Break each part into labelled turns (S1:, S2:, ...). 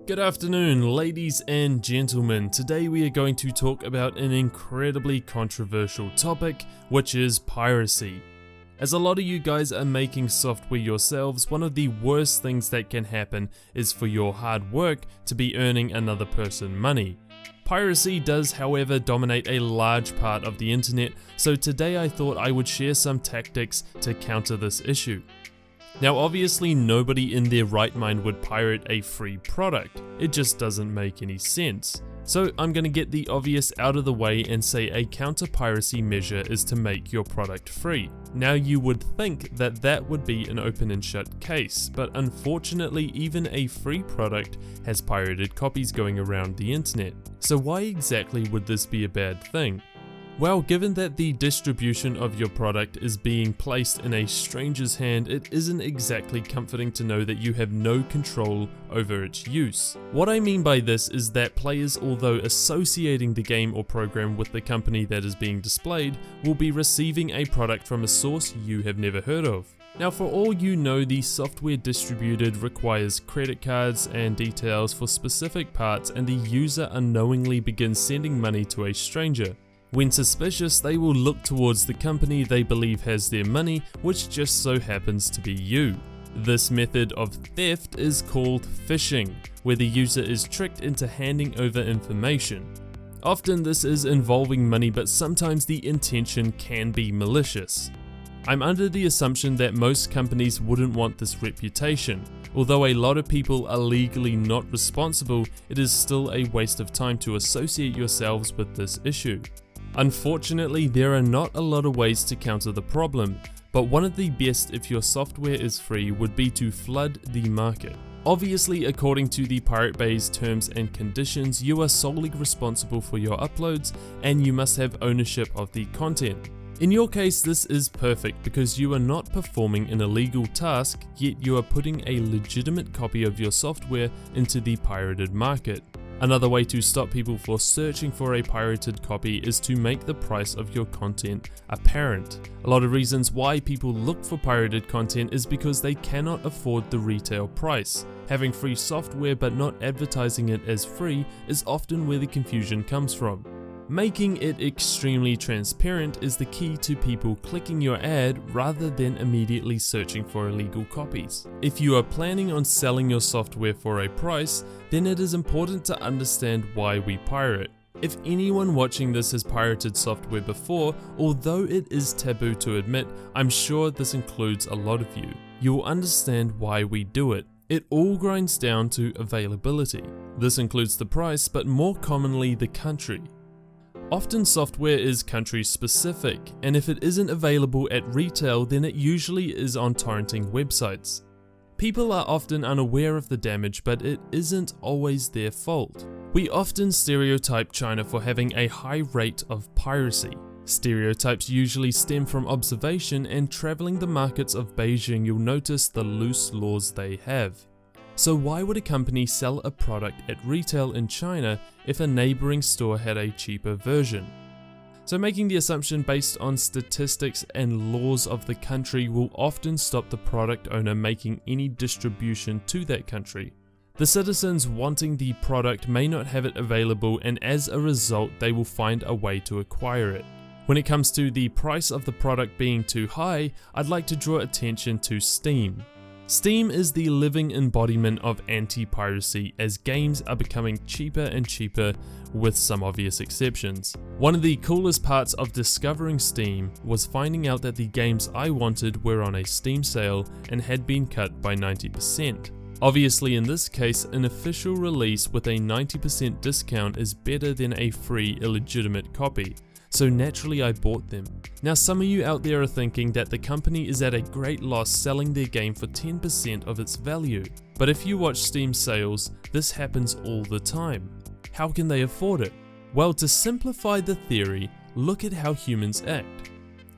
S1: Good afternoon, ladies and gentlemen. Today we are going to talk about an incredibly controversial topic, which is piracy. As a lot of you guys are making software yourselves, one of the worst things that can happen is for your hard work to be earning another person money. Piracy does, however, dominate a large part of the internet, so today I thought I would share some tactics to counter this issue. Now obviously nobody in their right mind would pirate a free product, it just doesn't make any sense. So I'm going to get the obvious out of the way and say a counter-piracy measure is to make your product free. Now you would think that that would be an open and shut case, but unfortunately even a free product has pirated copies going around the internet. So why exactly would this be a bad thing? Well, given that the distribution of your product is being placed in a stranger's hand, it isn't exactly comforting to know that you have no control over its use. What I mean by this is that players, although associating the game or program with the company that is being displayed, will be receiving a product from a source you have never heard of. Now for all you know, the software distributed requires credit cards and details for specific parts, and the user unknowingly begins sending money to a stranger. When suspicious, they will look towards the company they believe has their money, which just so happens to be you. This method of theft is called phishing, where the user is tricked into handing over information. Often this is involving money, but sometimes the intention can be malicious. I'm under the assumption that most companies wouldn't want this reputation. Although a lot of people are legally not responsible, it is still a waste of time to associate yourselves with this issue. Unfortunately, there are not a lot of ways to counter the problem, but one of the best if your software is free would be to flood the market. Obviously, according to the Pirate Bay's terms and conditions, you are solely responsible for your uploads and you must have ownership of the content. In your case, this is perfect because you are not performing an illegal task, yet you are putting a legitimate copy of your software into the pirated market. Another way to stop people from searching for a pirated copy is to make the price of your content apparent. A lot of reasons why people look for pirated content is because they cannot afford the retail price. Having free software but not advertising it as free is often where the confusion comes from. Making it extremely transparent is the key to people clicking your ad rather than immediately searching for illegal copies. If you are planning on selling your software for a price, then it is important to understand why we pirate. If anyone watching this has pirated software before, although it is taboo to admit, I'm sure this includes a lot of you. You will understand why we do it. It all grinds down to availability. This includes the price, but more commonly the country. Often software is country specific, and if it isn't available at retail, then it usually is on torrenting websites. People are often unaware of the damage, but it isn't always their fault. We often stereotype China for having a high rate of piracy. Stereotypes usually stem from observation, and traveling the markets of Beijing, you'll notice the loose laws they have. So why would a company sell a product at retail in China if a neighboring store had a cheaper version? So making the assumption based on statistics and laws of the country will often stop the product owner making any distribution to that country. The citizens wanting the product may not have it available, and as a result they will find a way to acquire it. When it comes to the price of the product being too high, I'd like to draw attention to Steam. Steam is the living embodiment of anti-piracy, as games are becoming cheaper and cheaper, with some obvious exceptions. One of the coolest parts of discovering Steam was finding out that the games I wanted were on a Steam sale and had been cut by 90%. Obviously in this case, an official release with a 90% discount is better than a free illegitimate copy. So naturally I bought them. Now some of you out there are thinking that the company is at a great loss selling their game for 10% of its value. But if you watch Steam sales, this happens all the time. How can they afford it? Well, to simplify the theory, look at how humans act.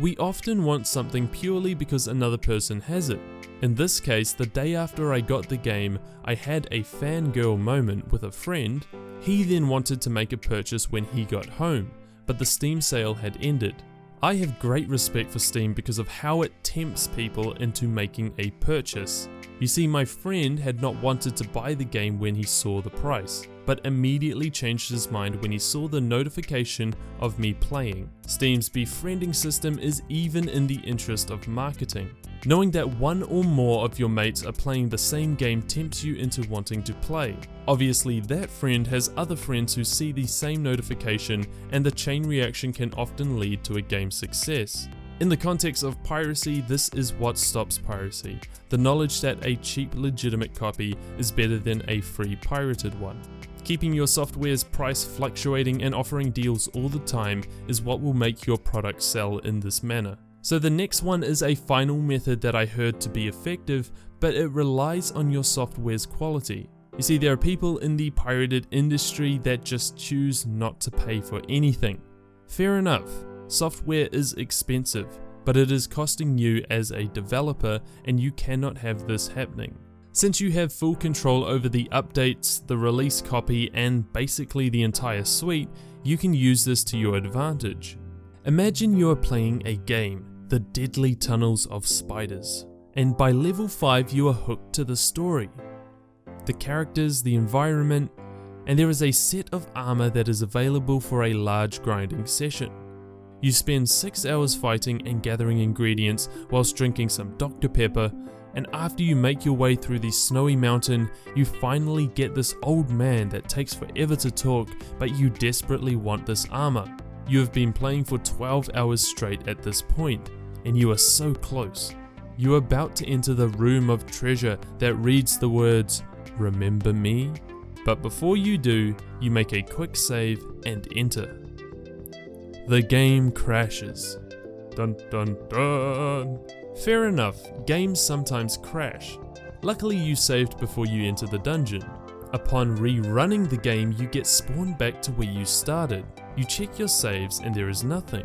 S1: We often want something purely because another person has it. In this case, the day after I got the game, I had a fangirl moment with a friend. He then wanted to make a purchase when he got home, but the Steam sale had ended. I have great respect for Steam because of how it tempts people into making a purchase. You see, my friend had not wanted to buy the game when he saw the price, but immediately changed his mind when he saw the notification of me playing. Steam's befriending system is even in the interest of marketing. Knowing that one or more of your mates are playing the same game tempts you into wanting to play. Obviously, that friend has other friends who see the same notification, and the chain reaction can often lead to a game success. In the context of piracy, this is what stops piracy: the knowledge that a cheap legitimate copy is better than a free pirated one. Keeping your software's price fluctuating and offering deals all the time is what will make your product sell in this manner. So the next one is a final method that I heard to be effective, but it relies on your software's quality. You see, there are people in the pirated industry that just choose not to pay for anything. Fair enough, software is expensive, but it is costing you as a developer, and you cannot have this happening. Since you have full control over the updates, the release copy, and basically the entire suite, you can use this to your advantage. Imagine you are playing a game, The Deadly Tunnels of Spiders, and by level 5 you are hooked to the story, the characters, the environment, and there is a set of armor that is available for a large grinding session. You spend 6 hours fighting and gathering ingredients whilst drinking some Dr. Pepper, and after you make your way through the snowy mountain, you finally get this old man that takes forever to talk, but you desperately want this armor. You have been playing for 12 hours straight at this point, and you are so close. You are about to enter the room of treasure that reads the words, "Remember me?" But before you do, you make a quick save and enter. The game crashes. Dun dun dun. Fair enough, games sometimes crash. Luckily you saved before you enter the dungeon. Upon rerunning the game, you get spawned back to where you started. You check your saves and there is nothing.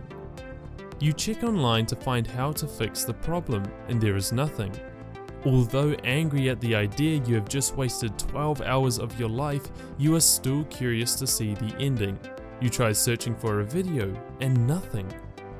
S1: You check online to find how to fix the problem and there is nothing. Although angry at the idea you have just wasted 12 hours of your life, you are still curious to see the ending. You try searching for a video and nothing.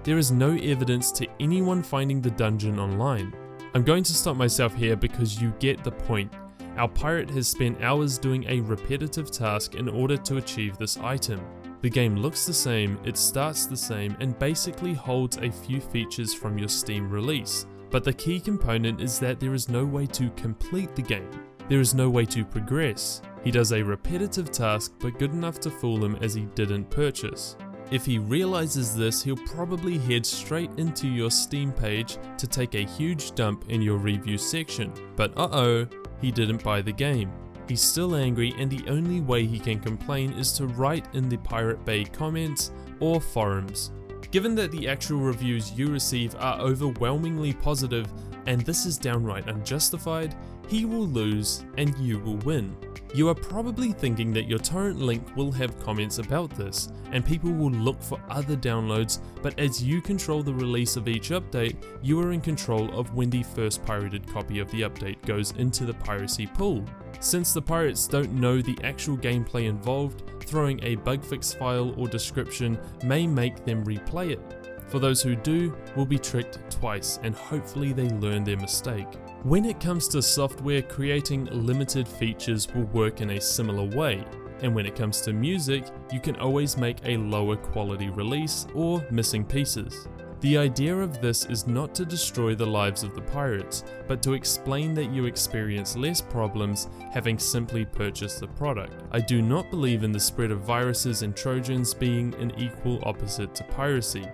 S1: There is no evidence to anyone finding the dungeon online. I'm going to stop myself here because you get the point. Our pirate has spent hours doing a repetitive task in order to achieve this item. The game looks the same, it starts the same, and basically holds a few features from your Steam release. But the key component is that there is no way to complete the game. There is no way to progress. He does a repetitive task, but good enough to fool him as he didn't purchase. If he realizes this, he'll probably head straight into your Steam page to take a huge dump in your review section. But uh-oh, he didn't buy the game. He's still angry, and the only way he can complain is to write in the Pirate Bay comments or forums. Given that the actual reviews you receive are overwhelmingly positive, and this is downright unjustified, he will lose and you will win. You are probably thinking that your torrent link will have comments about this, and people will look for other downloads, but as you control the release of each update, you are in control of when the first pirated copy of the update goes into the piracy pool. Since the pirates don't know the actual gameplay involved, throwing a bug fix file or description may make them replay it. For those who do, will be tricked twice, and hopefully they learn their mistake. When it comes to software, creating limited features will work in a similar way, and when it comes to music, you can always make a lower quality release or missing pieces. The idea of this is not to destroy the lives of the pirates, but to explain that you experience less problems having simply purchased the product. I do not believe in the spread of viruses and trojans being an equal opposite to piracy.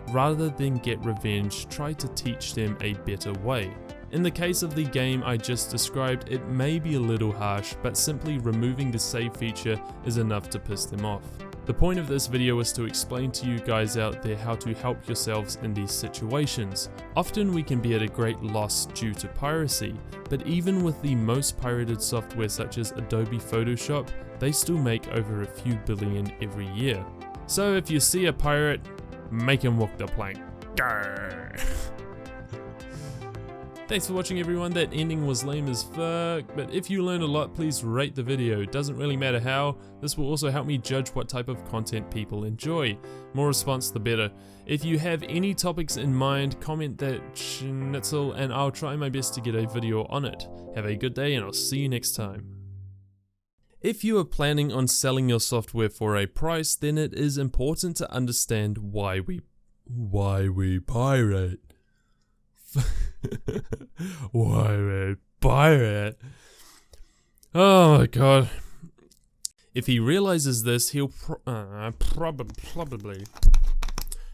S1: Rather than get revenge, try to teach them a better way. In the case of the game I just described, it may be a little harsh, but simply removing the save feature is enough to piss them off. The point of this video is to explain to you guys out there how to help yourselves in these situations. Often we can be at a great loss due to piracy, but even with the most pirated software such as Adobe Photoshop, they still make over a few billion every year. So if you see a pirate, make him walk the plank. Thanks for watching everyone, that ending was lame as fuck, but if you learned a lot, please rate the video. It doesn't really matter how, this will also help me judge what type of content people enjoy. More response the better. If you have any topics in mind, comment that schnitzel and I'll try my best to get a video on it. Have a good day and I'll see you next time. If you are planning on selling your software for a price, then it is important to understand why we pirate. Why we pirate? Oh my god. If he realizes this, he'll probably